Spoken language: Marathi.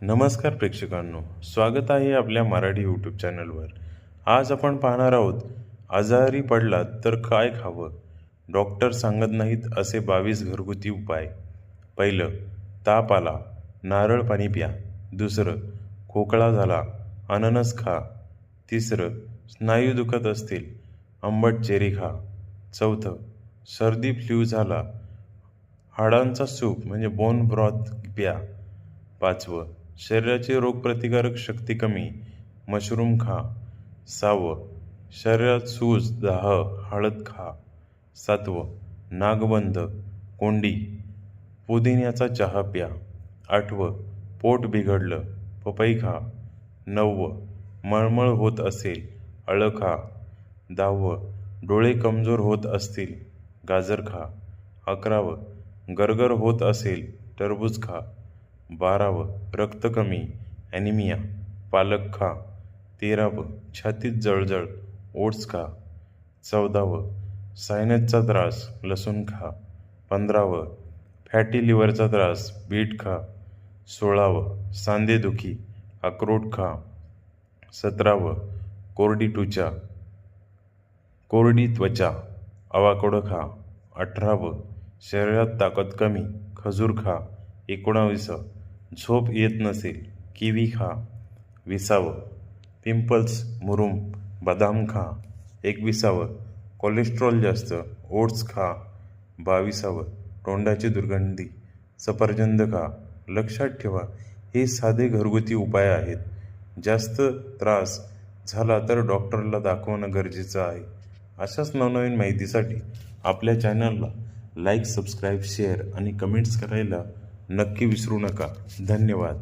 नमस्कार प्रेक्षकांनो, स्वागत आहे आपल्या मराठी यूट्यूब चॅनलवर। आज आपण पाहणार आहोत, आजारी पडलात तर काय खावं? डॉक्टर सांगत नाहीत असे 22 घरगुती उपाय। पहिलं, ताप आला, नारळ पाणी प्या। दुसरं, खोकला झाला, अननस खा। तिसरं, स्नायू दुखत असतील, आंबट चेरी खा। चौथं, सर्दी फ्लू झाला, हाडांचा सूप म्हणजे बोन ब्रॉथ प्या। पाचवं, शरीराची रोगप्रतिकारक शक्ती कमी, मशरूम खा। सहावं, शरीरात सूज दाह, हळद खा। सातवं, नागबंध कोंडी, पुदिन्याचा चहा प्या। आठवं, पोट बिघडलं, पपई खा। नववं, मळमळ होत असेल, आलं खा। दहावं, डोळे कमजोर होत असतील, गाजर खा। 11वं, गरगर होत असेल, टरबूज खा। 12वं, रक्त कमी, ॲनिमिया, पालक खा। 13वं, छातीत जळजळ, ओट्स खा। 14वं, सायनसचा त्रास, लसूण खा। 15वं, फॅटी लिव्हरचा त्रास, बीट खा। 16वं, सांधेदुखी, अक्रोड खा। 17वं, कोरडी त्वचा, अवाकोडो खा। 18वं, शरीरात ताकद कमी, खजूर खा। 19वं, झोप येत नसेल, किवी खा। 20वं, पिंपल्स, मुरूम, बदाम खा। 21वं, कोलेस्ट्रॉल जास्त, ओट्स खा। 22वं, तोंडाची दुर्गंधी, सफरचंद खा। लक्षात ठेवा, हे साधे घरगुती उपाय आहेत। जास्त त्रास झाला तर डॉक्टरला दाखवणं गरजेचं आहे। अशाच नवनवीन माहितीसाठी आपल्या चॅनलला लाईक, सबस्क्राईब, शेअर आणि कमेंट्स करायला नक्की विसरू नका। धन्यवाद।